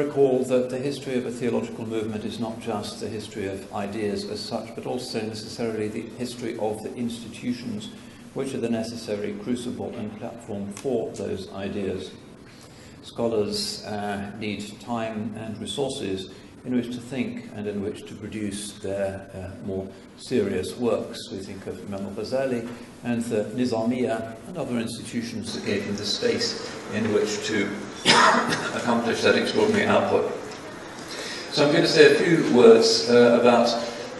recall that the history of a theological movement is not just the history of ideas as such, but also necessarily the history of the institutions which are the necessary crucible and platform for those ideas. Scholars need time and resources in which to think and in which to produce their more serious works. We think of Imam al-Ghazali and the Nizamiya and other institutions that gave them the space in which to accomplish that extraordinary output. So I'm going to say a few words about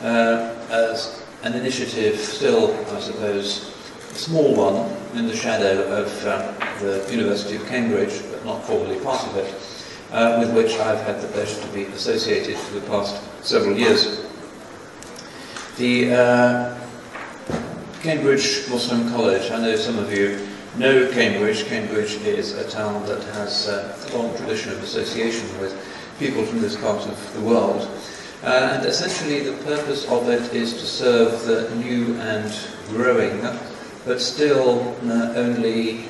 as an initiative, still, I suppose, a small one in the shadow of the University of Cambridge, but not formally part of it, with which I've had the pleasure to be associated for the past several years. The Cambridge Muslim College, I know some of you know Cambridge. Cambridge is a town that has a long tradition of association with people from this part of the world. And essentially the purpose of it is to serve the new and growing, but still only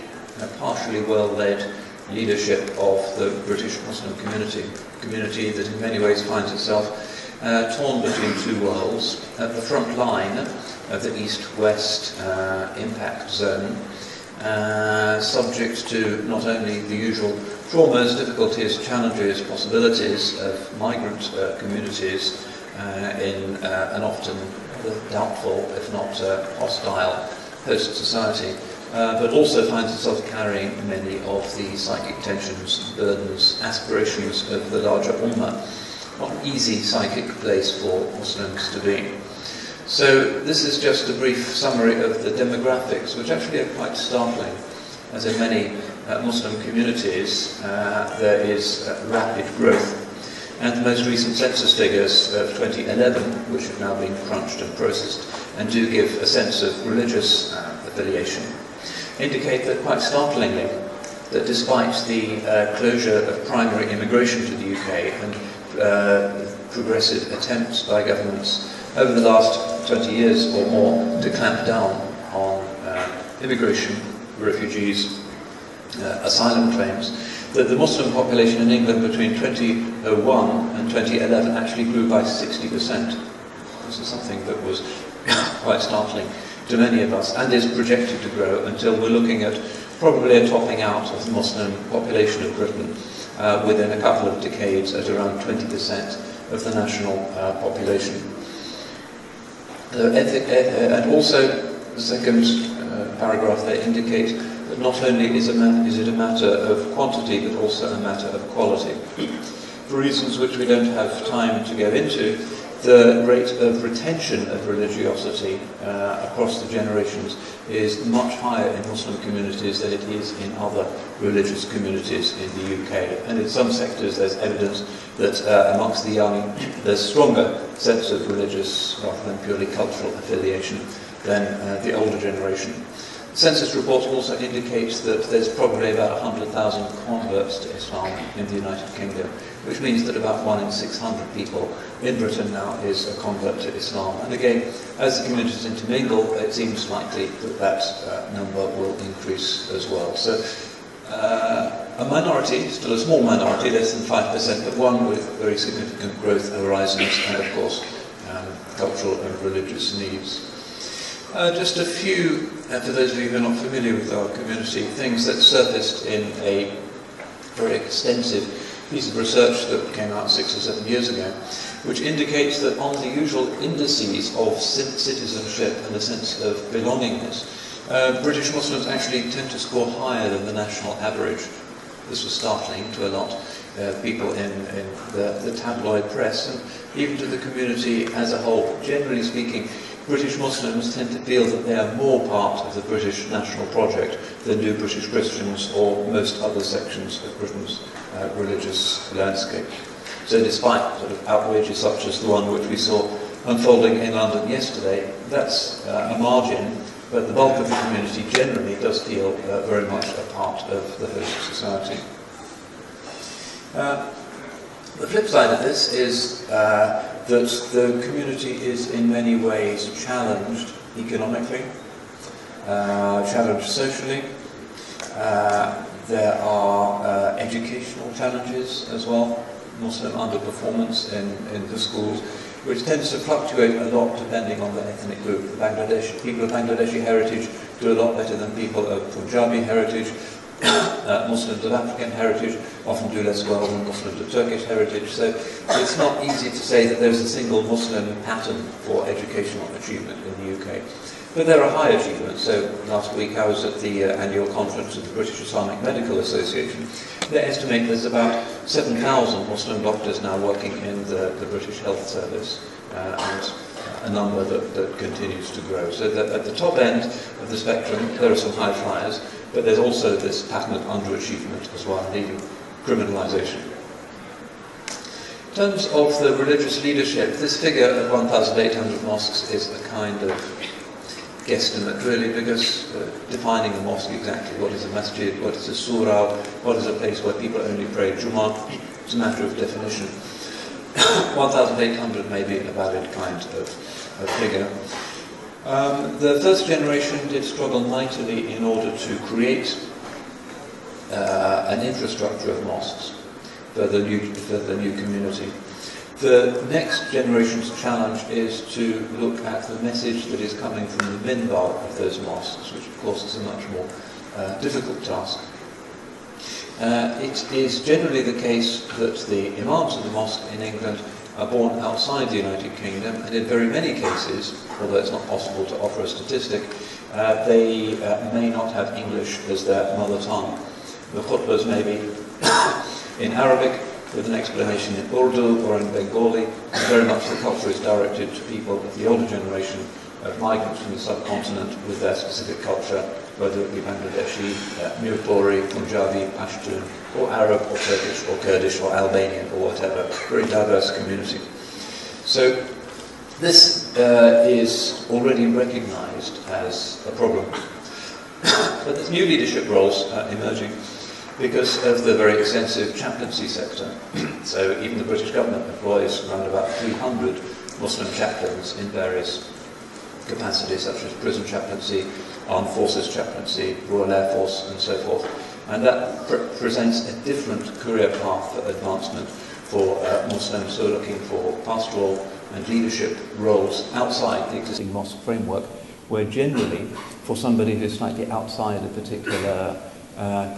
partially well-led leadership of the British Muslim community that in many ways finds itself torn between two worlds, at the front line of the East-West impact zone, subject to not only the usual traumas, difficulties, challenges, possibilities of migrant communities in an often doubtful, if not hostile, host society, but also finds itself carrying many of the psychic tensions, burdens, aspirations of the larger ummah. Not an easy psychic place for Muslims to be. So this is just a brief summary of the demographics, which actually are quite startling, as in many Muslim communities there is rapid growth. And the most recent census figures of 2011, which have now been crunched and processed, and do give a sense of religious affiliation, indicate that quite startlingly, that despite the closure of primary immigration to the UK and progressive attempts by governments over the last 20 years or more to clamp down on immigration, refugees, asylum claims, that the Muslim population in England between 2001 and 2011 actually grew by 60%. This is something that was quite startling to many of us, and is projected to grow until we're looking at probably a topping out of the Muslim population of Britain within a couple of decades at around 20% of the national population. And also, the second paragraph there indicates that not only is it a matter of quantity, but also a matter of quality. For reasons which we don't have time to go into, the rate of retention of religiosity across the generations is much higher in Muslim communities than it is in other religious communities in the UK. And in some sectors there's evidence that amongst the young there's stronger sense of religious rather than purely cultural affiliation than the older generation. Census reports also indicate that there's probably about 100,000 converts to Islam in the United Kingdom, which means that about 1 in 600 people in Britain now is a convert to Islam. And again, as the communities intermingle, it seems likely that that number will increase as well. So a minority, still a small minority, less than 5%, but one with very significant growth horizons and, of course, cultural and religious needs. Just a few, for those of you who are not familiar with our community, things that surfaced in a very extensive piece of research that came out 6 or 7 years ago, which indicates that on the usual indices of citizenship and a sense of belongingness, British Muslims actually tend to score higher than the national average. This was startling to a lot of people in the tabloid press, and even to the community as a whole. Generally speaking, British Muslims tend to feel that they are more part of the British national project than do British Christians or most other sections of Britain's religious landscape. So despite sort of outrages such as the one which we saw unfolding in London yesterday, that's a margin, but the bulk of the community generally does feel very much a part of the host society. The flip side of this is that the community is in many ways challenged economically, challenged socially. There are educational challenges as well. Muslim underperformance in the schools, which tends to fluctuate a lot depending on the ethnic group. People of Bangladeshi heritage do a lot better than people of Punjabi heritage. Muslims of African heritage often do less well than Muslims of Turkish heritage. So it's not easy to say that there's a single Muslim pattern for educational achievement in the UK. But there are high achievements. So last week I was at the annual conference of the British Islamic Medical Association. They estimate there's about 7,000 Muslim doctors now working in the British Health Service, and a number that continues to grow. So that at the top end of the spectrum there are some high flyers, but there's also this pattern of underachievement as well, leading criminalisation. In terms of the religious leadership, this figure of 1,800 mosques is a kind of guesstimate really, because defining a mosque exactly, what is a masjid, what is a surah, what is a place where people only pray Jummah, it's a matter of definition. 1,800 may be a valid kind of figure. The first generation did struggle mightily in order to create an infrastructure of mosques for the new community. The next generation's challenge is to look at the message that is coming from the minbar of those mosques, which of course is a much more difficult task. It is generally the case that the imams of the mosque in England are born outside the United Kingdom, and in very many cases, although it's not possible to offer a statistic, they may not have English as their mother tongue. The khutbahs may be in Arabic, with an explanation in Urdu or in Bengali, and very much the culture is directed to people of the older generation of migrants from the subcontinent with their specific culture, whether it be Bangladeshi, Mayberry, Punjabi, Pashtun, or Arab, or Turkish, or Kurdish, or Albanian, or whatever. Very diverse community. So this is already recognised as a problem. But there's new leadership roles emerging because of the very extensive chaplaincy sector. So even the British government employs around about 300 Muslim chaplains in various capacities, such as prison chaplaincy, armed forces chaplaincy, Royal Air Force, and so forth. And that presents a different career path for advancement for Muslims who are looking for pastoral and leadership roles outside the existing mosque framework, where generally, for somebody who's slightly outside a particular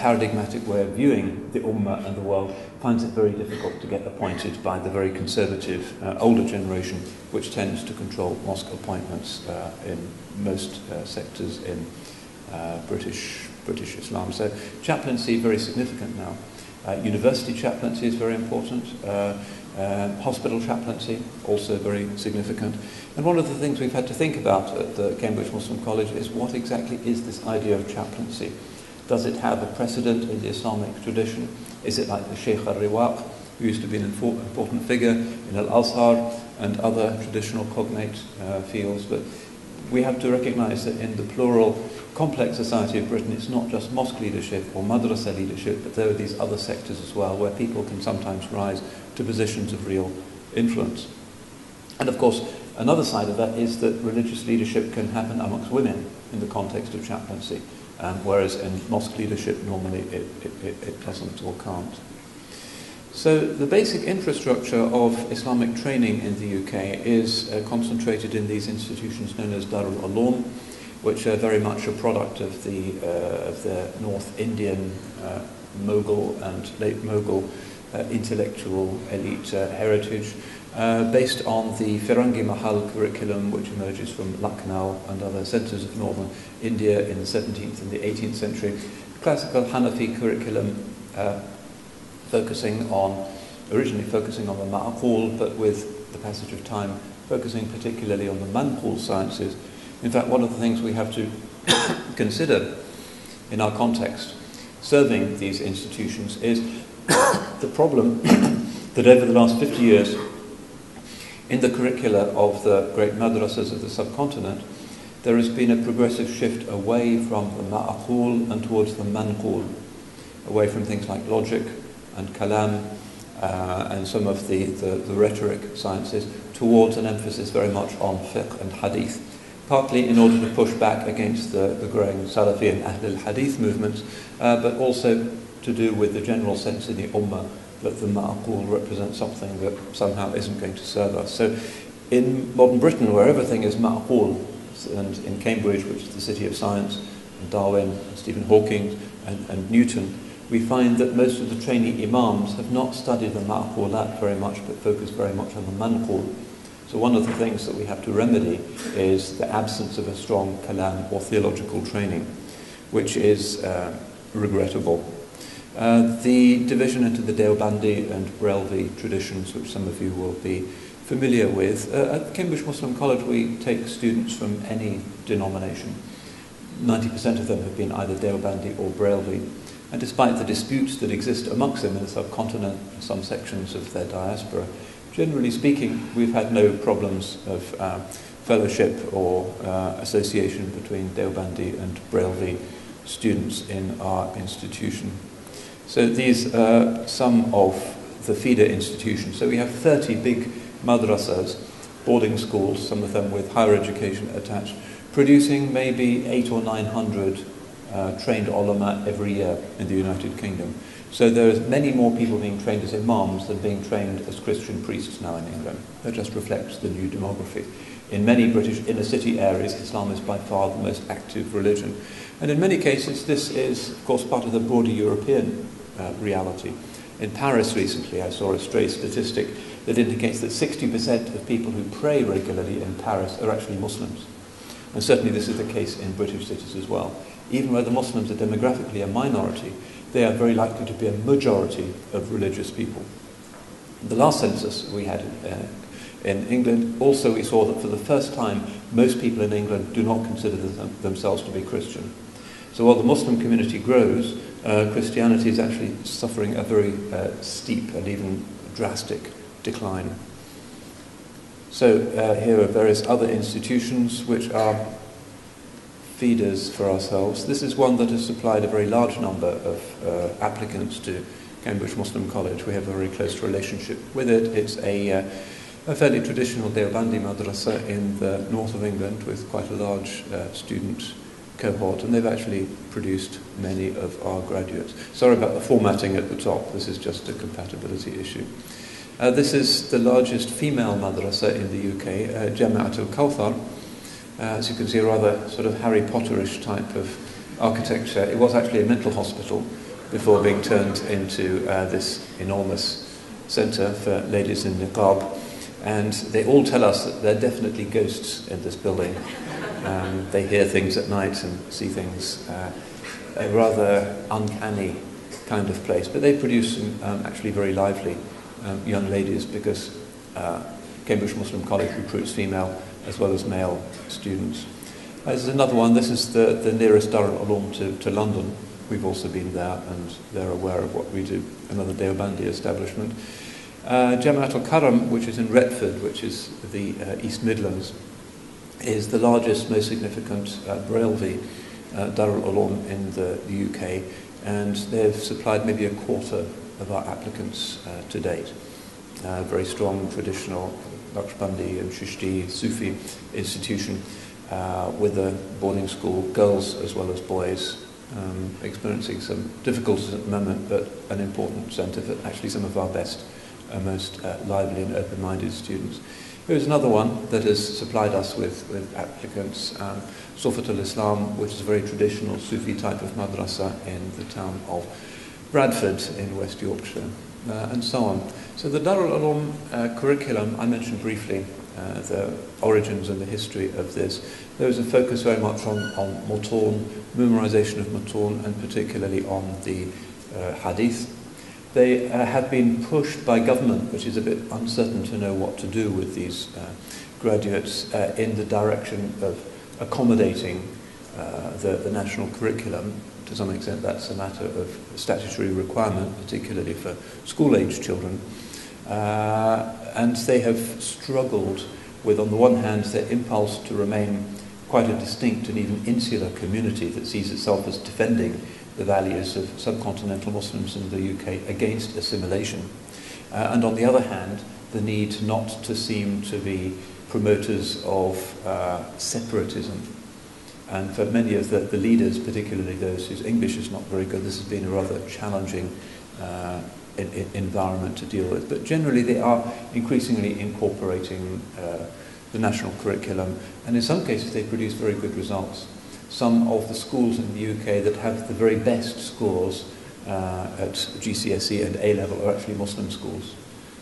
paradigmatic way of viewing the Ummah and the world, finds it very difficult to get appointed by the very conservative older generation, which tends to control mosque appointments in most sectors in British Islam. So chaplaincy very significant now. University chaplaincy is very important. Hospital chaplaincy also very significant. And one of the things we've had to think about at the Cambridge Muslim College is what exactly is this idea of chaplaincy? Does it have a precedent in the Islamic tradition? Is it like the Sheikh al-Riwaq, who used to be an important figure in Al-Azhar and other traditional cognate fields? But we have to recognise that in the plural, complex society of Britain, it's not just mosque leadership or madrasa leadership, but there are these other sectors as well, where people can sometimes rise to positions of real influence. And of course, another side of that is that religious leadership can happen amongst women in the context of chaplaincy. Whereas in mosque leadership, normally it doesn't or can't. So the basic infrastructure of Islamic training in the UK is concentrated in these institutions known as Darul Uloom, which are very much a product of the North Indian Mughal and late Mughal intellectual elite heritage, based on the Firangi Mahal curriculum, which emerges from Lucknow and other centres of northern India in the 17th and the 18th century. Classical Hanafi curriculum originally focusing on the ma'qul, but with the passage of time focusing particularly on the manqul sciences. In fact, one of the things we have to consider in our context serving these institutions is the problem that over the last 50 years in the curricula of the great madrasas of the subcontinent, there has been a progressive shift away from the ma'qul and towards the manqul, away from things like logic and kalam and some of the rhetoric sciences, towards an emphasis very much on fiqh and hadith, partly in order to push back against the growing Salafi and Ahl al-Hadith movements, but also to do with the general sense in the Ummah that the ma'qul represents something that somehow isn't going to serve us. So in modern Britain, where everything is ma'qul, and in Cambridge, which is the city of science, and Darwin, and Stephen Hawking, and Newton, we find that most of the trainee imams have not studied the ma'qulat very much, but focus very much on the manqul. So one of the things that we have to remedy is the absence of a strong kalam or theological training, which is regrettable. The division into the Deobandi and Barelvi traditions, which some of you will be familiar with. At Cambridge Muslim College, we take students from any denomination. 90% of them have been either Deobandi or Barelvi. And despite the disputes that exist amongst them in the subcontinent, some sections of their diaspora, generally speaking, we've had no problems of fellowship or association between Deobandi and Barelvi students in our institution. So these are some of the feeder institutions. So we have 30 big madrasas, boarding schools, some of them with higher education attached, producing maybe 800 or 900 trained ulama every year in the United Kingdom. So there's many more people being trained as imams than being trained as Christian priests now in England. That just reflects the new demography. In many British inner city areas, Islam is by far the most active religion. And in many cases, this is, of course, part of the broader European reality. In Paris recently, I saw a stray statistic that indicates that 60% of people who pray regularly in Paris are actually Muslims. And certainly this is the case in British cities as well. Even where the Muslims are demographically a minority, they are very likely to be a majority of religious people. The last census we had in England, also we saw that for the first time, most people in England do not consider themselves to be Christian. So while the Muslim community grows, Christianity is actually suffering a very steep and even drastic decline. So here are various other institutions which are feeders for ourselves. This is one that has supplied a very large number of applicants to Cambridge Muslim College. We have a very close relationship with it. It's a fairly traditional Deobandi madrasa in the north of England with quite a large student cohort, and they've actually produced many of our graduates. Sorry about the formatting at the top. This is just a compatibility issue. This is the largest female madrasa in the UK, Jama'atul Kawthar. As you can see, a rather sort of Harry Potterish type of architecture. It was actually a mental hospital before being turned into this enormous centre for ladies in niqab. And they all tell us that there are definitely ghosts in this building. They hear things at night and see things. A rather uncanny kind of place. But they produce some actually very lively young ladies, because Cambridge Muslim College recruits female as well as male students. This is another one. This is the nearest Darul Uloom to London. We've also been there, and they're aware of what we do. Another Deobandi establishment. Jamiat al-Karam, which is in Retford, which is the East Midlands, is the largest, most significant Barelvi Darul Uloom in the UK, and they've supplied maybe a quarter of our applicants to date. Very strong traditional Naqshbandi and Chishti Sufi institution with a boarding school, girls as well as boys, experiencing some difficulties at the moment, but an important centre for actually some of our best, most lively and open-minded students. Here's another one that has supplied us with applicants, Sufat al-Islam, which is a very traditional Sufi type of madrasa in the town of Bradford in West Yorkshire, and so on. So the Darul Uloom curriculum, I mentioned briefly the origins and the history of this. There was a focus very much on Mutun, memorization of Mutun, and particularly on the Hadith. They have been pushed by government, which is a bit uncertain to know what to do with these graduates, in the direction of accommodating the national curriculum. To some extent, that's a matter of statutory requirement, particularly for school-age children. And they have struggled with, on the one hand, their impulse to remain quite a distinct and even insular community that sees itself as defending the values of subcontinental Muslims in the UK against assimilation. And on the other hand, the need not to seem to be promoters of separatism. And for many of the leaders, particularly those whose English is not very good, this has been a rather challenging environment to deal with. But generally they are increasingly incorporating the national curriculum, and in some cases they produce very good results. Some of the schools in the UK that have the very best scores at GCSE and A-level are actually Muslim schools.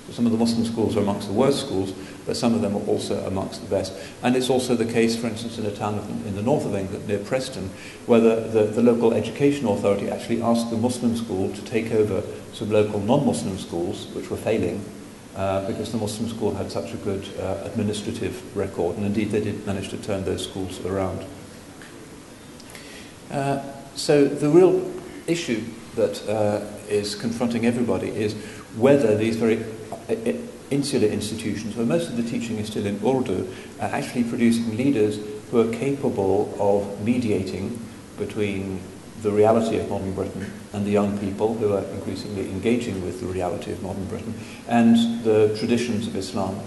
So some of the Muslim schools are amongst the worst schools, but some of them are also amongst the best. And it's also the case, for instance, in a town in the north of England, near Preston, where the local education authority actually asked the Muslim school to take over some local non-Muslim schools, which were failing, because the Muslim school had such a good administrative record, and indeed they did manage to turn those schools around. So the real issue that is confronting everybody is whether these very insular institutions, where most of the teaching is still in Urdu, are actually producing leaders who are capable of mediating between the reality of modern Britain and the young people who are increasingly engaging with the reality of modern Britain and the traditions of Islam,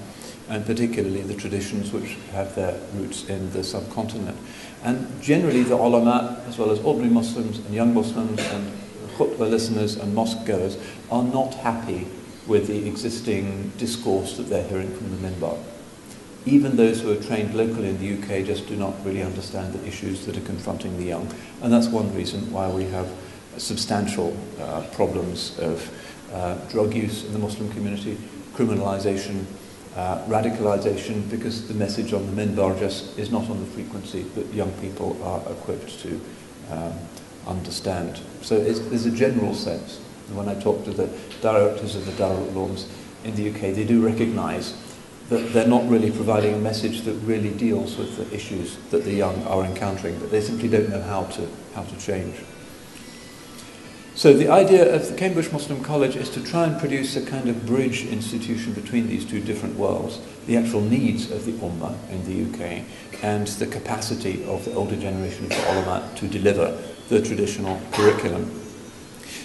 and particularly the traditions which have their roots in the subcontinent. And generally the ulama, as well as ordinary Muslims and young Muslims and khutbah listeners and mosque goers, are not happy with the existing discourse that they're hearing from the minbar. Even those who are trained locally in the UK just do not really understand the issues that are confronting the young. And that's one reason why we have substantial problems of drug use in the Muslim community, criminalisation, radicalisation, because the message on the minbar just is not on the frequency that young people are equipped to understand. So there's a general sense. And when I talk to the directors of the Darul Ulooms in the UK, they do recognise that they're not really providing a message that really deals with the issues that the young are encountering, but they simply don't know how to change. So the idea of the Cambridge Muslim College is to try and produce a kind of bridge institution between these two different worlds, the actual needs of the Ummah in the UK and the capacity of the older generation of the ulama to deliver the traditional curriculum.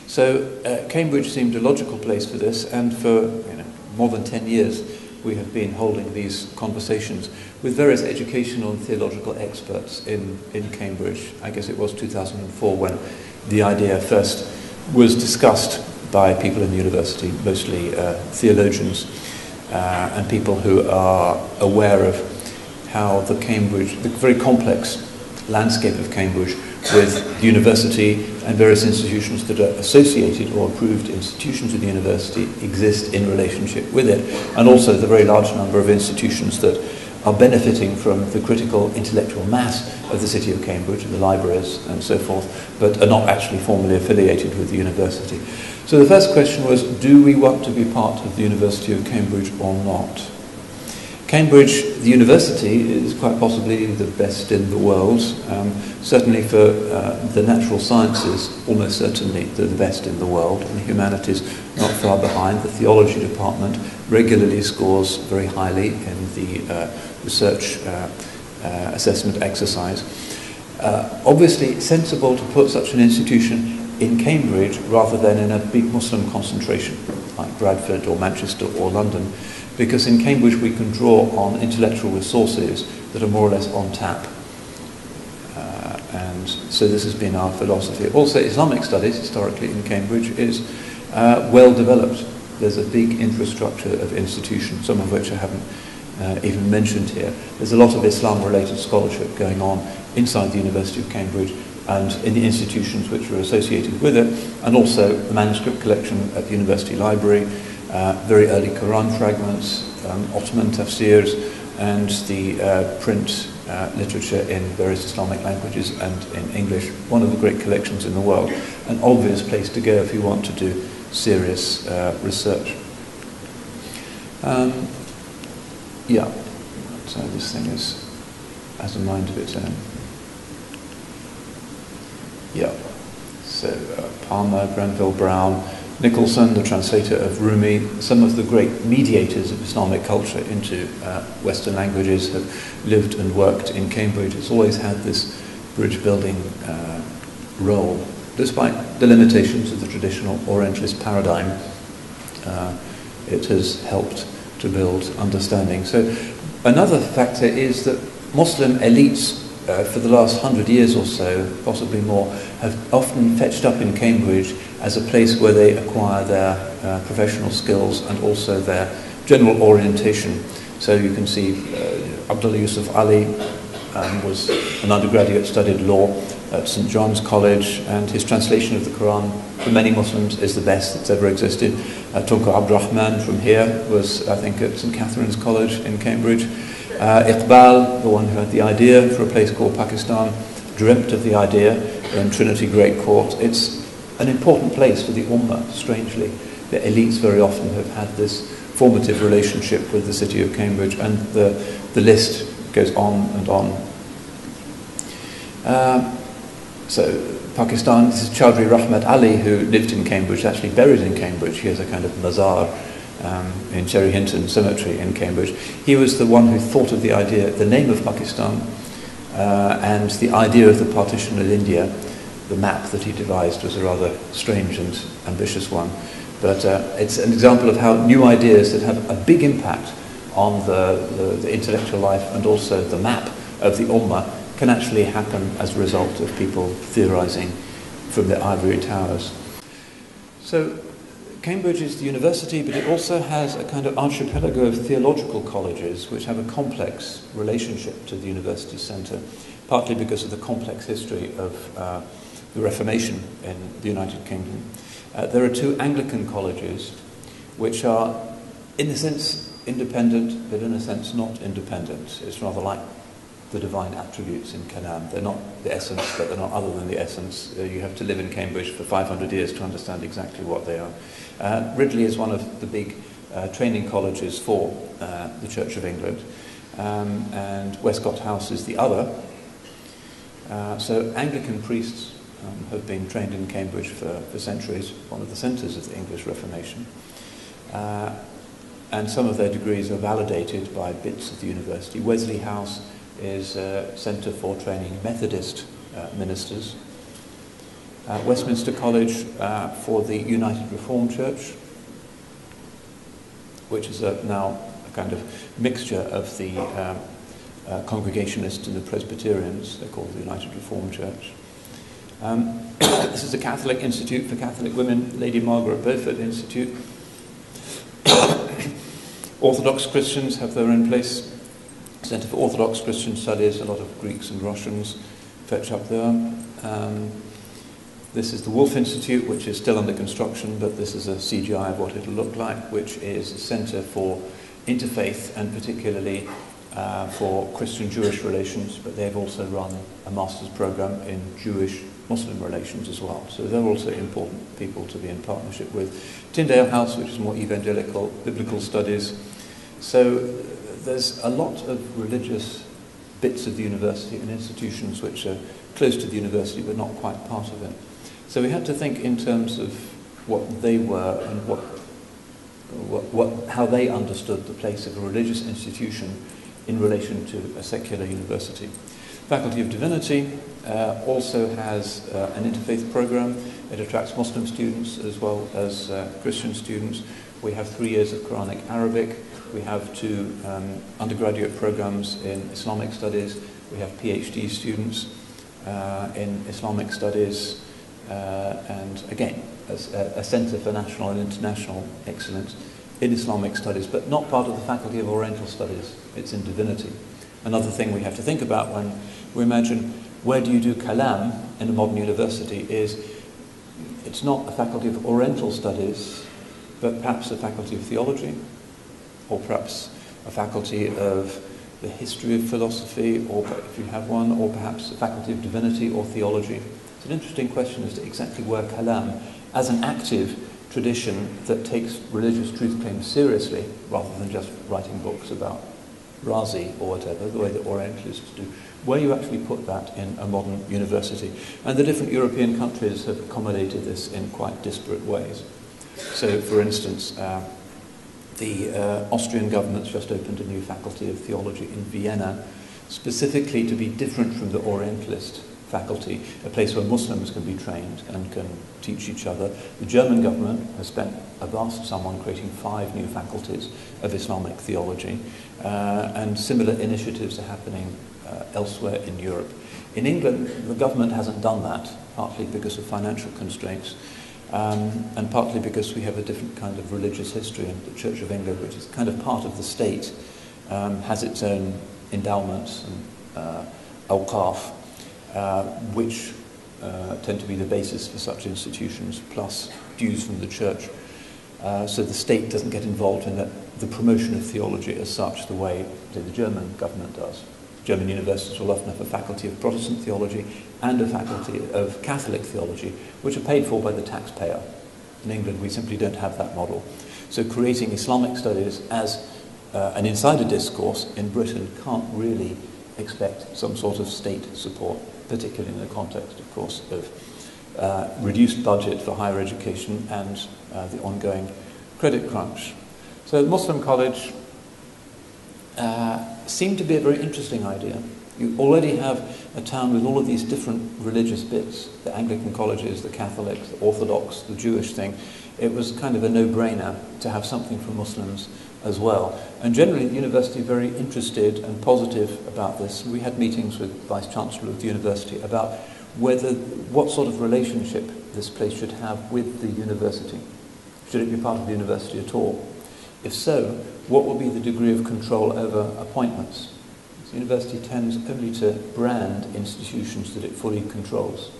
So Cambridge seemed a logical place for this, and for more than 10 years we have been holding these conversations with various educational and theological experts in Cambridge. I guess it was 2004 when the idea first was discussed by people in the university, mostly theologians and people who are aware of how the very complex landscape of Cambridge with the university and various institutions that are associated or approved institutions of the university exist in relationship with it, and also the very large number of institutions that are benefiting from the critical intellectual mass of the city of Cambridge, the libraries and so forth, but are not actually formally affiliated with the university. So the first question was, do we want to be part of the University of Cambridge or not? Cambridge, the university, is quite possibly the best in the world. Certainly for the natural sciences, almost certainly they're the best in the world, and the humanities not far behind. The theology department regularly scores very highly in the research assessment exercise. Obviously, it's sensible to put such an institution in Cambridge rather than in a big Muslim concentration like Bradford or Manchester or London, because in Cambridge we can draw on intellectual resources that are more or less on tap. And so this has been our philosophy. Also, Islamic studies, historically in Cambridge, is well developed. There's a big infrastructure of institutions, some of which I haven't even mentioned here. There's a lot of Islam-related scholarship going on inside the University of Cambridge and in the institutions which are associated with it, and also the manuscript collection at the University Library, very early Quran fragments, Ottoman tafsirs, and the print literature in various Islamic languages and in English. One of the great collections in the world. An obvious place to go if you want to do serious research. Yeah, so this thing has a mind of its own. Yeah, so Palmer, Grenville, Brown, Nicholson, the translator of Rumi, some of the great mediators of Islamic culture into Western languages have lived and worked in Cambridge. It's always had this bridge-building role. Despite the limitations of the traditional Orientalist paradigm, it has helped to build understanding. So another factor is that Muslim elites for the last 100 years or so, possibly more, have often fetched up in Cambridge as a place where they acquire their professional skills and also their general orientation. So you can see Abdul Yusuf Ali was an undergraduate, studied law at St. John's College, and his translation of the Quran for many Muslims is the best that's ever existed. Tunku Abdurrahman from here was, I think, at St. Catherine's College in Cambridge. Iqbal, the one who had the idea for a place called Pakistan, dreamt of the idea in Trinity Great Court. It's an important place for the Ummah, strangely. The elites very often have had this formative relationship with the city of Cambridge, and the list goes on and on. So Pakistan, this is Chaudhry Rahmat Ali, who lived in Cambridge, actually buried in Cambridge. He has a kind of mazar in Cherry Hinton Cemetery in Cambridge. He was the one who thought of the idea, the name of Pakistan, and the idea of the partition of India. The map that he devised was a rather strange and ambitious one. But it's an example of how new ideas that have a big impact on the intellectual life and also the map of the Ummah can actually happen as a result of people theorizing from their ivory towers. So Cambridge is the university, but it also has a kind of archipelago of theological colleges which have a complex relationship to the university centre, partly because of the complex history of the Reformation in the United Kingdom. There are two Anglican colleges which are, in a sense, independent, but in a sense not independent. It's rather like the divine attributes in Kalam. They're not the essence, but they're not other than the essence. You have to live in Cambridge for 500 years to understand exactly what they are. Ridley is one of the big training colleges for the Church of England, and Westcott House is the other. So Anglican priests have been trained in Cambridge for centuries, one of the centres of the English Reformation. And some of their degrees are validated by bits of the university. Wesley House is a centre for training Methodist ministers. Westminster College for the United Reformed Church, which is now a kind of mixture of the Congregationists and the Presbyterians. They're called the United Reformed Church. This is the Catholic Institute for Catholic Women, Lady Margaret Beaufort Institute. Orthodox Christians have their own place. Centre for Orthodox Christian Studies, a lot of Greeks and Russians fetch up there. This is the Wolf Institute, which is still under construction, but this is a CGI of what it'll look like, which is a centre for interfaith and particularly for Christian-Jewish relations, but they've also run a master's program in Jewish-Muslim relations as well. So they're also important people to be in partnership with. Tyndale House, which is more evangelical, biblical studies. So there's a lot of religious bits of the university and institutions which are close to the university but not quite part of it. So we had to think in terms of what they were and how they understood the place of a religious institution in relation to a secular university. Faculty of Divinity also has an interfaith program. It attracts Muslim students as well as Christian students. We have 3 years of Quranic Arabic. We have 2 undergraduate programs in Islamic studies. We have PhD students in Islamic studies, and again, a centre for national and international excellence in Islamic studies, but not part of the Faculty of Oriental Studies. It's in Divinity. Another thing we have to think about when we imagine where do you do Kalam in a modern university is it's not a Faculty of Oriental Studies, but perhaps a Faculty of Theology, or perhaps a Faculty of the History of Philosophy, or if you have one, or perhaps a Faculty of Divinity or Theology. It's an interesting question as to exactly where Kalam, as an active tradition that takes religious truth claims seriously, rather than just writing books about Razi or whatever, the way that Orientalists do, where you actually put that in a modern university. And the different European countries have accommodated this in quite disparate ways. So, for instance, the Austrian government's just opened a new Faculty of Theology in Vienna, specifically to be different from the Orientalist faculty, a place where Muslims can be trained and can teach each other. The German government has spent a vast sum on creating 5 new faculties of Islamic theology, and similar initiatives are happening elsewhere in Europe. In England, the government hasn't done that, partly because of financial constraints. and partly because we have a different kind of religious history, and the Church of England, which is kind of part of the state, has its own endowments and awqaf, which tend to be the basis for such institutions, plus dues from the church. So the state doesn't get involved in the promotion of theology as such, the way, say, the German government does. German universities will often have a faculty of Protestant theology and a faculty of Catholic theology, which are paid for by the taxpayer. In England, we simply don't have that model. So creating Islamic studies as an insider discourse in Britain can't really expect some sort of state support, particularly in the context, of course, of reduced budget for higher education and the ongoing credit crunch. So Muslim College seemed to be a very interesting idea. You already have a town with all of these different religious bits, the Anglican colleges, the Catholics, the Orthodox, the Jewish thing. It was kind of a no-brainer to have something for Muslims as well. And generally the university very interested and positive about this. We had meetings with the Vice-Chancellor of the university about what sort of relationship this place should have with the university. Should it be part of the university at all? If so, what will be the degree of control over appointments? The university tends only to brand institutions that it fully controls,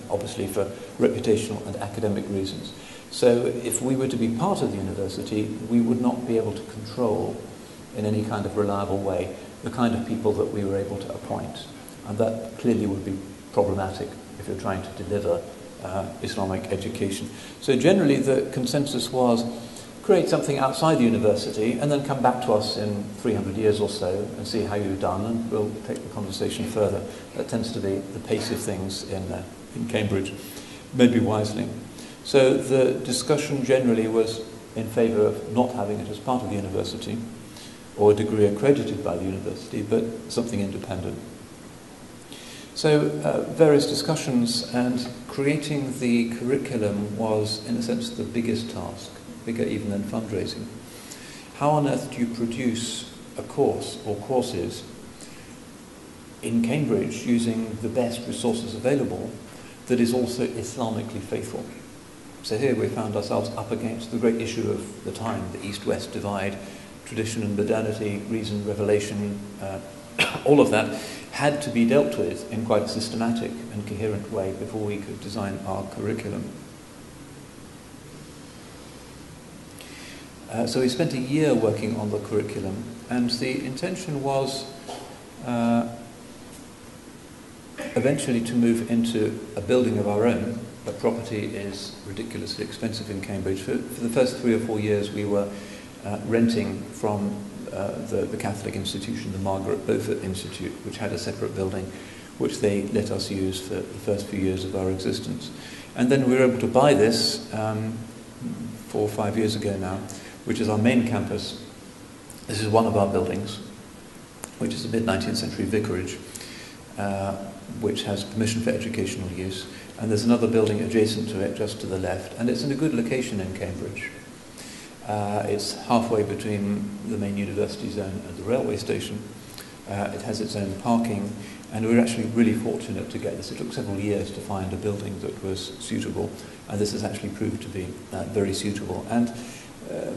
obviously for reputational and academic reasons. So if we were to be part of the university, we would not be able to control in any kind of reliable way the kind of people that we were able to appoint. And that clearly would be problematic if you're trying to deliver Islamic education. So generally the consensus was create something outside the university and then come back to us in 300 years or so and see how you've done, and we'll take the conversation further. That tends to be the pace of things in Cambridge, maybe wisely. So the discussion generally was in favour of not having it as part of the university or a degree accredited by the university, but something independent. So various discussions, and creating the curriculum was, in a sense, the biggest task, bigger even than fundraising. How on earth do you produce a course or courses in Cambridge using the best resources available that is also Islamically faithful? So here we found ourselves up against the great issue of the time, the East-West divide, tradition and modernity, reason, revelation, all of that had to be dealt with in quite a systematic and coherent way before we could design our curriculum. So we spent a year working on the curriculum, and the intention was eventually to move into a building of our own. But property is ridiculously expensive in Cambridge. For the first 3 or 4 years we were renting from the Catholic institution, the Margaret Beaufort Institute, which had a separate building, which they let us use for the first few years of our existence. And then we were able to buy this 4 or 5 years ago now, which is our main campus. This is one of our buildings, which is a mid-19th century vicarage, which has permission for educational use. And there's another building adjacent to it, just to the left, and it's in a good location in Cambridge. It's halfway between the main university zone and the railway station. It has its own parking, and we were actually really fortunate to get this. It took several years to find a building that was suitable, and this has actually proved to be very suitable. And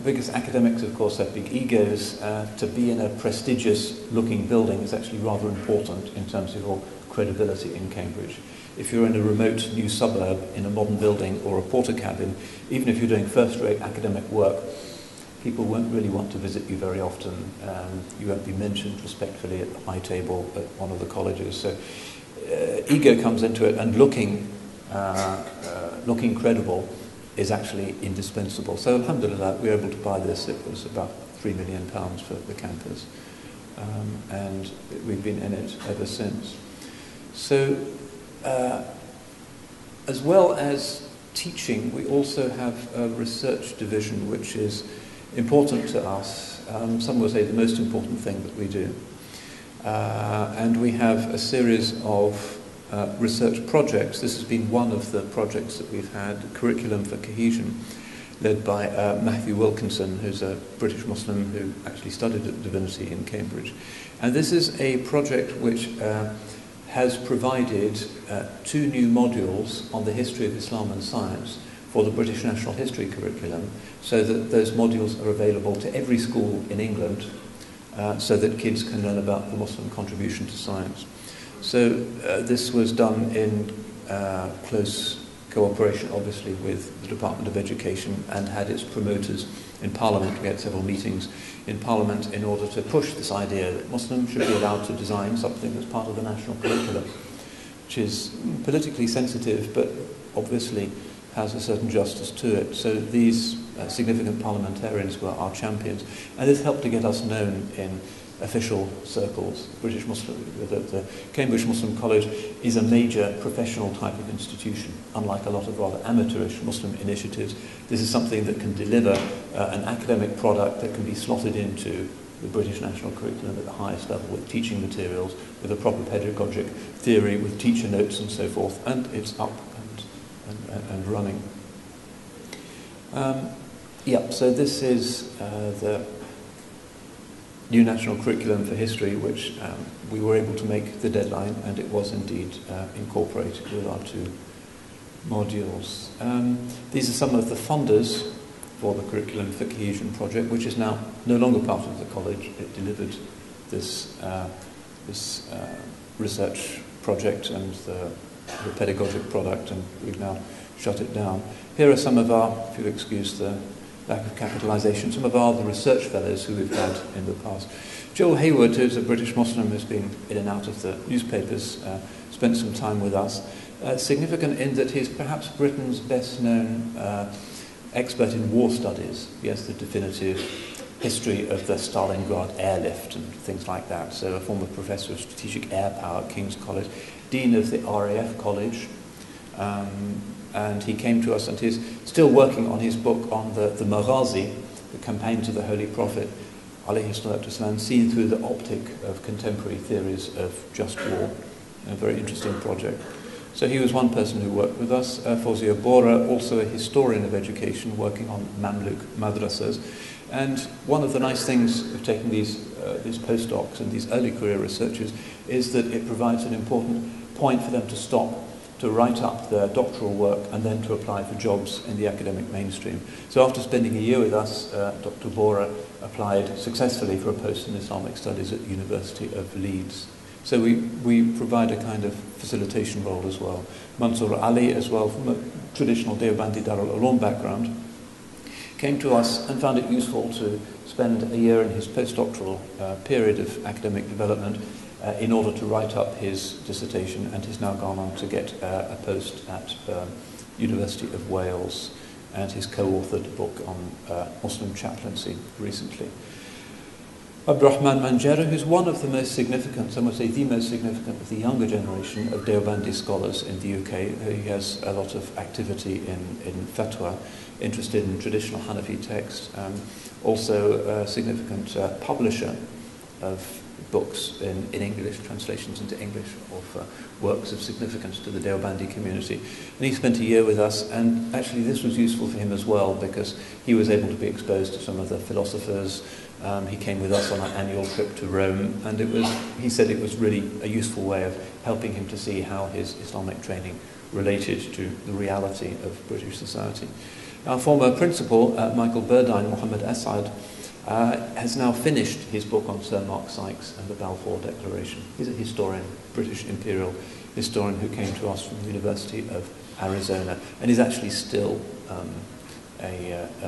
because academics, of course, have big egos, to be in a prestigious-looking building is actually rather important in terms of your credibility in Cambridge. If you're in a remote new suburb in a modern building or a porter cabin, even if you're doing first-rate academic work, people won't really want to visit you very often. You won't be mentioned respectfully at the high table at one of the colleges. So ego comes into it, and looking credible is actually indispensable. So alhamdulillah, we were able to buy this. It was about £3 million for the campus, and we've been in it ever since. So as well as teaching, we also have a research division which is important to us. Some would say the most important thing that we do. And we have a series of research projects. This has been one of the projects that we've had, Curriculum for Cohesion, led by Matthew Wilkinson, who's a British Muslim who actually studied at Divinity in Cambridge. And this is a project which has provided 2 new modules on the history of Islam and science for the British National History curriculum, so that those modules are available to every school in England, so that kids can learn about the Muslim contribution to science. So this was done in close cooperation, obviously, with the Department of Education, and had its promoters in Parliament. We had several meetings in Parliament in order to push this idea that Muslims should be allowed to design something that's part of the national curriculum, which is politically sensitive, but obviously has a certain justice to it. So these significant parliamentarians were our champions, and this helped to get us known in official circles. The Cambridge Muslim College is a major professional type of institution. Unlike a lot of rather amateurish Muslim initiatives, this is something that can deliver an academic product that can be slotted into the British national curriculum at the highest level, with teaching materials, with a proper pedagogic theory, with teacher notes and so forth, and it's up and running. So this is the new national curriculum for history, which we were able to make the deadline, and it was indeed incorporated with our 2 modules. These are some of the funders for the Curriculum for Cohesion project, which is now no longer part of the college. It delivered this research project and the pedagogic product, and we've now shut it down. Here are some of our, if you'll excuse the lack of capitalisation, some of the research fellows who we've had in the past. Joel Hayward, who's a British Muslim, has been in and out of the newspapers, spent some time with us. Significant in that he's perhaps Britain's best known expert in war studies. He has the definitive history of the Stalingrad airlift and things like that. So a former professor of strategic air power at King's College, dean of the RAF College, and he came to us, and he's still working on his book on the Maghazi, the campaign to the Holy Prophet, alayhi salatu wasalam, seen through the optic of contemporary theories of just war. A very interesting project. So he was one person who worked with us. Fozia Bora, also a historian of education, working on Mamluk madrasas. And one of the nice things of taking these postdocs and these early career researchers is that it provides an important point for them to stop, to write up their doctoral work, and then to apply for jobs in the academic mainstream. So after spending a year with us, Dr. Bora applied successfully for a post in Islamic Studies at the University of Leeds. So we provide a kind of facilitation role as well. Mansur Ali, as well, from a traditional Deobandi Darul Uloom background, came to us and found it useful to spend a year in his postdoctoral period of academic development in order to write up his dissertation, and he's now gone on to get a post at University of Wales, and he's co-authored a book on Muslim chaplaincy recently. Abdurrahman Manjera, who's one of the most significant, some would say the most significant of the younger generation of Deobandi scholars in the UK. He has a lot of activity in fatwa, interested in traditional Hanafi text, also a significant publisher of books in English, translations into English of works of significance to the Deobandi community. And he spent a year with us, and actually this was useful for him as well, because he was able to be exposed to some of the philosophers. He came with us on an annual trip to Rome, and he said it was really a useful way of helping him to see how his Islamic training related to the reality of British society. Our former principal, Michael Burdine, Mohammed Asad, has now finished his book on Sir Mark Sykes and the Balfour Declaration. He's a historian, British imperial historian, who came to us from the University of Arizona, and is actually still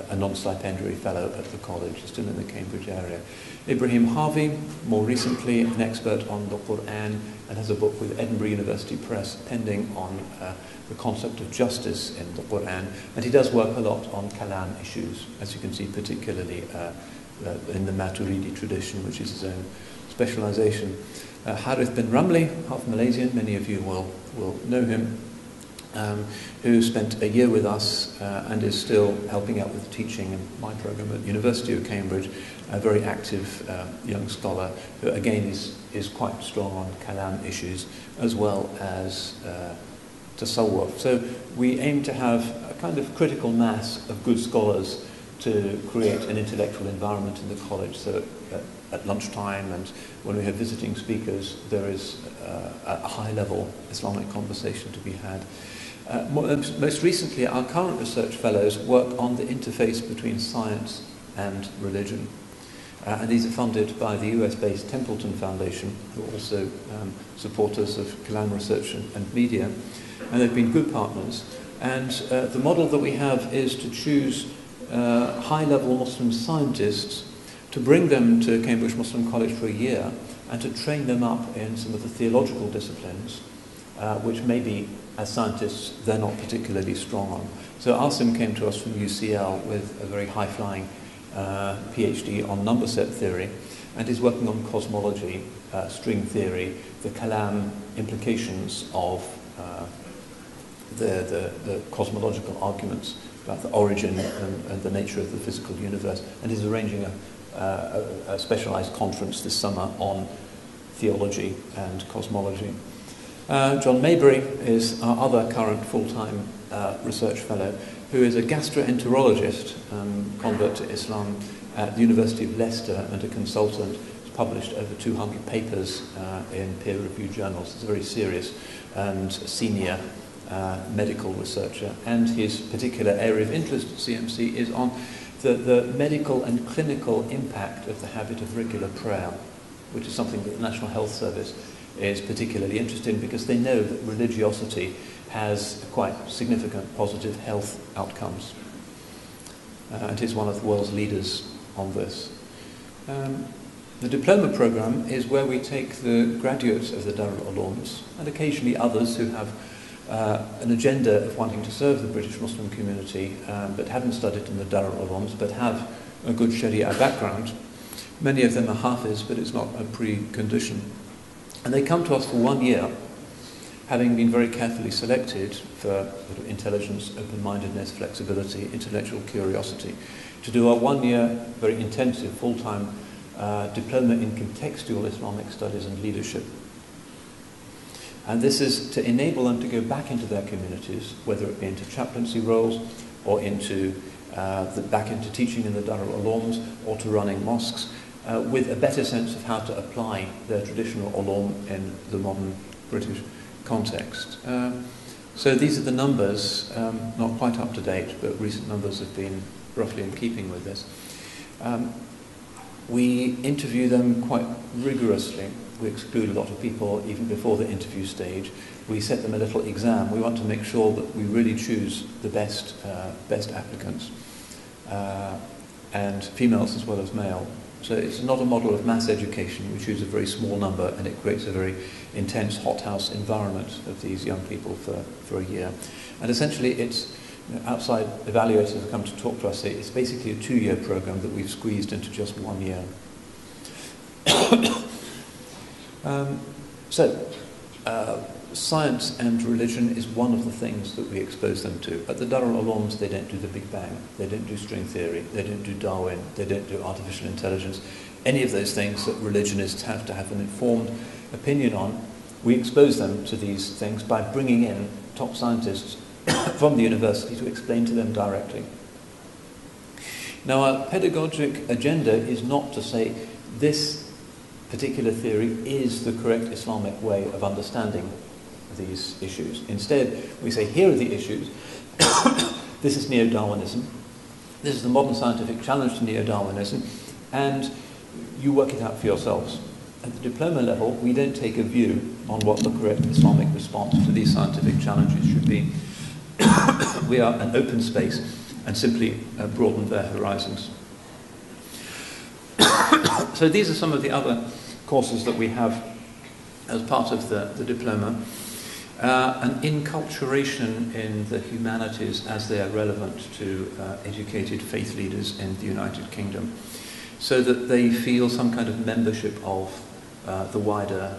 a non-stipendiary fellow at the college, still in the Cambridge area. Ibrahim Harvey, more recently an expert on the Quran, and has a book with Edinburgh University Press pending on the concept of justice in the Quran, and he does work a lot on Kalam issues, as you can see, particularly in the Maturidi tradition, which is his own specialization. Harith bin Ramli, half Malaysian, many of you will know him, who spent a year with us and is still helping out with teaching in my program at the University of Cambridge, a very active young scholar who again is quite strong on Kalam issues as well as tasawwuf. So we aim to have a kind of critical mass of good scholars to create an intellectual environment in the college. So at lunchtime and when we have visiting speakers, there is a high-level Islamic conversation to be had. Most recently, our current research fellows work on the interface between science and religion. And these are funded by the US-based Templeton Foundation, who also support us of Kalam Research and Media. And they've been good partners. And the model that we have is to choose high-level Muslim scientists to bring them to Cambridge Muslim College for a year and to train them up in some of the theological disciplines, which maybe, as scientists, they're not particularly strong on. So Asim came to us from UCL with a very high-flying PhD on number set theory, and is working on cosmology, string theory, the Kalam implications of the cosmological arguments about the origin and the nature of the physical universe, and is arranging a specialized conference this summer on theology and cosmology. John Mayberry is our other current full-time research fellow, who is a gastroenterologist, convert to Islam at the University of Leicester and a consultant. He's published over 200 papers in peer-reviewed journals. He's a very serious and senior medical researcher, and his particular area of interest at CMC is on the medical and clinical impact of the habit of regular prayer, which is something that the National Health Service is particularly interested in, because they know that religiosity has quite significant positive health outcomes. And he's one of the world's leaders on this. The diploma program is where we take the graduates of the Darul Ulooms, and occasionally others who have an agenda of wanting to serve the British Muslim community, but haven't studied in the Darul Ulooms, but have a good Sharia background. Many of them are Hafiz, but it's not a precondition. And they come to us for 1 year, having been very carefully selected for intelligence, open-mindedness, flexibility, intellectual curiosity, to do our 1 year, very intensive, full-time diploma in contextual Islamic studies and leadership. And this is to enable them to go back into their communities, whether it be into chaplaincy roles or back into teaching in the Darul Ulooms or to running mosques, with a better sense of how to apply their traditional ulum in the modern British context. So these are the numbers, not quite up to date, but recent numbers have been roughly in keeping with this. We interview them quite rigorously. We exclude a lot of people even before the interview stage. We set them a little exam. We want to make sure that we really choose the best applicants, and females as well as male. So it's not a model of mass education. We choose a very small number, and it creates a very intense hothouse environment of these young people for a year. And essentially it's, outside evaluators who come to talk to us say it's basically a 2-year program that we've squeezed into just 1 year. Science and religion is one of the things that we expose them to. At the Darul Ulooms, they don't do the Big Bang, they don't do string theory, they don't do Darwin, they don't do artificial intelligence. Any of those things that religionists have to have an informed opinion on, we expose them to these things by bringing in top scientists from the university to explain to them directly. Now, our pedagogic agenda is not to say this particular theory is the correct Islamic way of understanding these issues. Instead, we say, here are the issues. This is neo-Darwinism. This is the modern scientific challenge to neo-Darwinism. And you work it out for yourselves. At the diploma level, we don't take a view on what the correct Islamic response to these scientific challenges should be. We are an open space and simply broaden their horizons. So these are some of the other courses that we have as part of the diploma. An inculturation in the humanities as they are relevant to educated faith leaders in the United Kingdom, so that they feel some kind of membership of the wider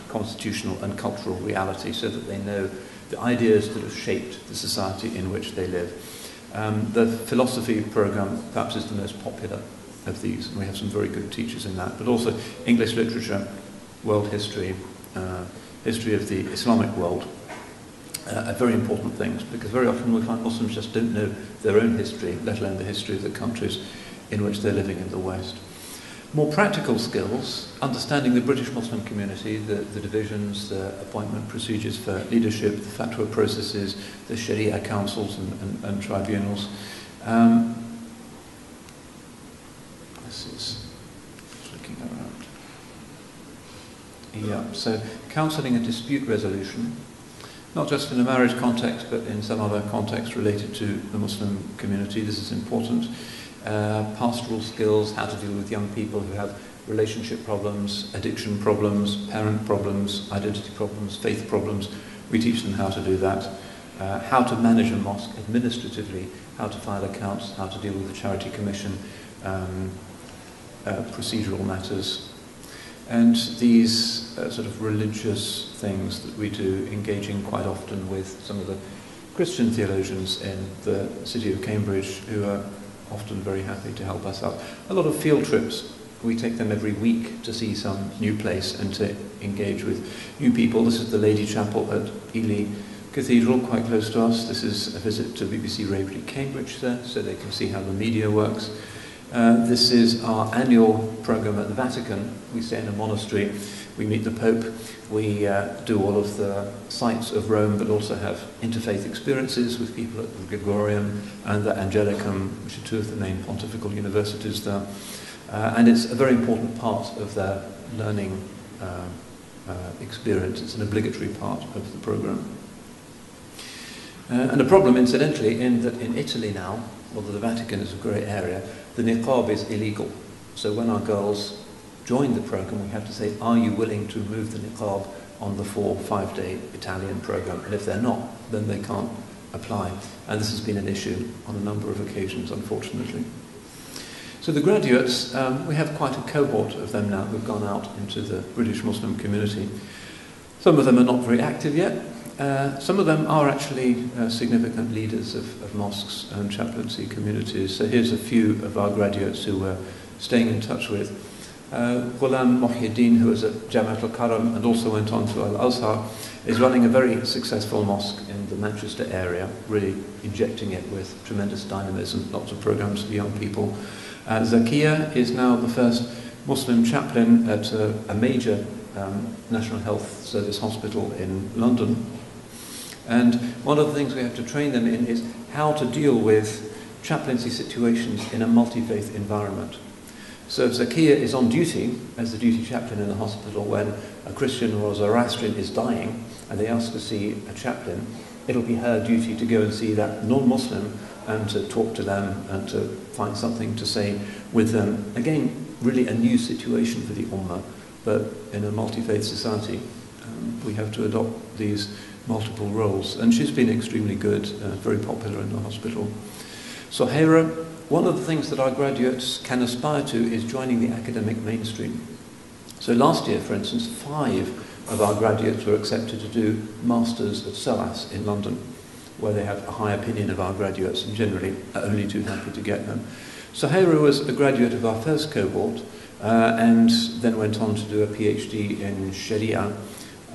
constitutional and cultural reality, so that they know the ideas that have shaped the society in which they live. The philosophy program perhaps is the most popular of these, and we have some very good teachers in that, but also English literature, world history, history of the Islamic world, are very important things, because very often we find Muslims just don't know their own history, let alone the history of the countries in which they're living in the West. More practical skills, understanding the British Muslim community, the divisions, the appointment procedures for leadership, the fatwa processes, the Sharia councils and tribunals. This is looking around. Yeah, so counselling and dispute resolution, not just in a marriage context, but in some other context related to the Muslim community. This is important. Pastoral skills, how to deal with young people who have relationship problems, addiction problems, parent problems, identity problems, faith problems. We teach them how to do that. How to manage a mosque administratively, how to file accounts, how to deal with the charity commission, procedural matters. And these sort of religious things that we do, engaging quite often with some of the Christian theologians in the city of Cambridge, who are often very happy to help us out. A lot of field trips. We take them every week to see some new place and to engage with new people. This is the Lady Chapel at Ely Cathedral, quite close to us. This is a visit to BBC Radio Cambridge there, so they can see how the media works. This is our annual program at the Vatican. We stay in a monastery, we meet the Pope, we do all of the sites of Rome, but also have interfaith experiences with people at the Gregorium and the Angelicum, which are two of the main pontifical universities there. And it's a very important part of their learning experience. It's an obligatory part of the program. And a problem, incidentally, in that in Italy now, although the Vatican is a grey area, the niqab is illegal. So when our girls join the program, we have to say, are you willing to remove the niqab on the 4-5-day Italian program? And if they're not, then they can't apply. And this has been an issue on a number of occasions, unfortunately. So the graduates, we have quite a cohort of them now who've gone out into the British Muslim community. Some of them are not very active yet. Some of them are actually significant leaders of mosques and chaplaincy communities. So here's a few of our graduates who we're staying in touch with. Kalam, who is at Jamiat al-Kalam and also went on to Al-Azhar, is running a very successful mosque in the Manchester area, really injecting it with tremendous dynamism, lots of programs for young people. Zakia is now the first Muslim chaplain at a major National Health Service hospital in London. And one of the things we have to train them in is how to deal with chaplaincy situations in a multi-faith environment. So if Zakia is on duty as the duty chaplain in the hospital when a Christian or a Zoroastrian is dying and they ask to see a chaplain, it'll be her duty to go and see that non-Muslim and to talk to them and to find something to say with them. Again, really a new situation for the Ummah, but in a multi-faith society, we have to adopt these multiple roles. And she's been extremely good, very popular in the hospital. So Hera, one of the things that our graduates can aspire to is joining the academic mainstream. So last year, for instance, 5 of our graduates were accepted to do masters at SOAS in London, where they have a high opinion of our graduates and generally are only too happy to get them. So Hera was a graduate of our first cohort and then went on to do a PhD in Sharia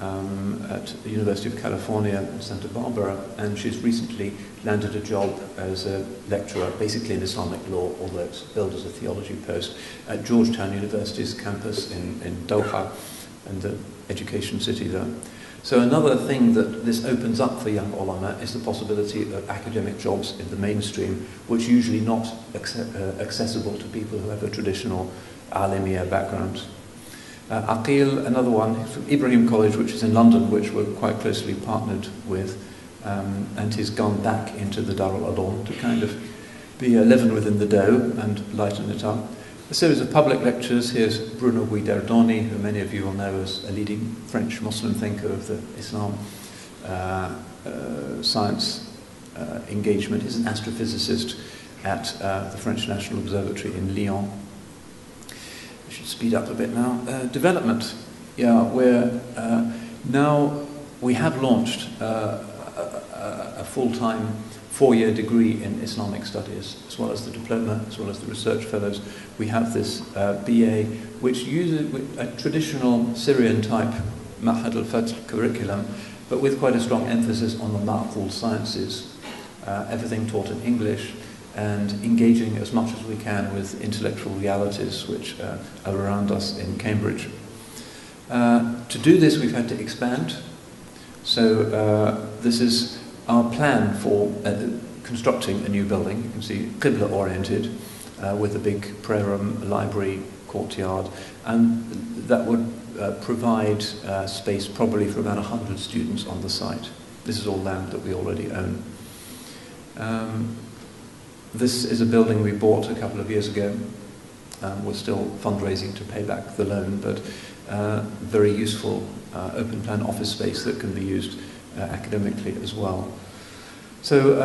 at the University of California in Santa Barbara, and she's recently landed a job as a lecturer, basically in Islamic law, although it's billed as a theology post, at Georgetown University's campus in Doha, and the education city there. So another thing that this opens up for young ulama is the possibility of academic jobs in the mainstream, which are usually not accessible to people who have a traditional alimiya background. Aqil, another one, from Ibrahim College, which is in London, which we're quite closely partnered with, and he's gone back into the Darul Ulum to kind of be a leaven within the dough and lighten it up. A series of public lectures. Here's Bruno Guidardoni, who many of you will know as a leading French Muslim thinker of the Islam science engagement. He's an astrophysicist at the French National Observatory in Lyon. I should speed up a bit now. Development. Yeah, where now we have launched a full-time 4-year degree in Islamic studies, as well as the diploma, as well as the research fellows. We have this BA, which uses a traditional Syrian-type Ma'had al-Fath curriculum, but with quite a strong emphasis on the ma'qul sciences, everything taught in English, and engaging as much as we can with intellectual realities which are around us in Cambridge. To do this, we've had to expand. So this is our plan for constructing a new building. You can see Qibla oriented, with a big prayer room, library, courtyard, and that would provide space probably for about 100 students on the site. This is all land that we already own. This is a building we bought a couple of years ago. We're still fundraising to pay back the loan, but very useful open plan office space that can be used academically as well. So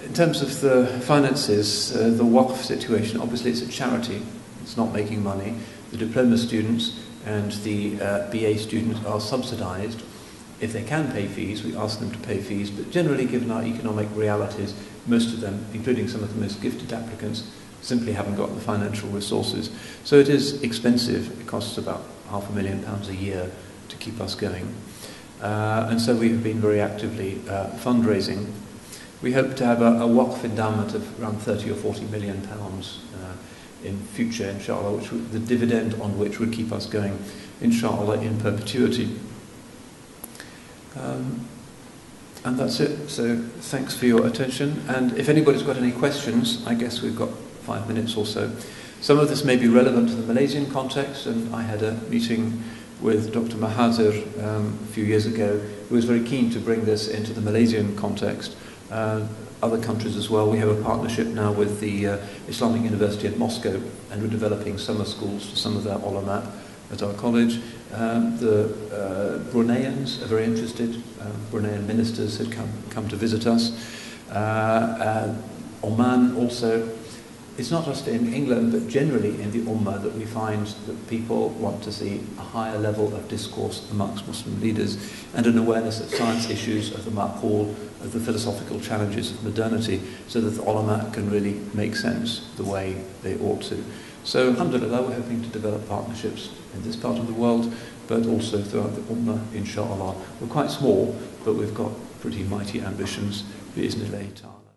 in terms of the finances, the Waqf situation, obviously it's a charity, it's not making money. The diploma students and the BA students are subsidised. If they can pay fees, we ask them to pay fees, but generally given our economic realities, most of them, including some of the most gifted applicants, simply haven't got the financial resources. So it is expensive. It costs about £500,000 a year to keep us going. And so we have been very actively fundraising. We hope to have a Waqf endowment of around 30 or 40 million pounds in future, inshallah, which the dividend on which would keep us going, inshallah, in perpetuity. And that's it. So thanks for your attention. And if anybody's got any questions, I guess we've got 5 minutes or so. Some of this may be relevant to the Malaysian context, and I had a meeting with Dr. Mahathir a few years ago, who was very keen to bring this into the Malaysian context. Other countries as well. We have a partnership now with the Islamic University at Moscow, and we're developing summer schools for some of their ulama at our college. The Bruneians are very interested. Bruneian ministers had come to visit us. Oman also. It's not just in England, but generally in the Ummah that we find that people want to see a higher level of discourse amongst Muslim leaders and an awareness of science issues, of the ma'qul, of the philosophical challenges of modernity, so that the ulama can really make sense the way they ought to. So, alhamdulillah, we're hoping to develop partnerships in this part of the world, but also throughout the Ummah, inshallah. We're quite small, but we've got pretty mighty ambitions, bi-iznillah ta'ala.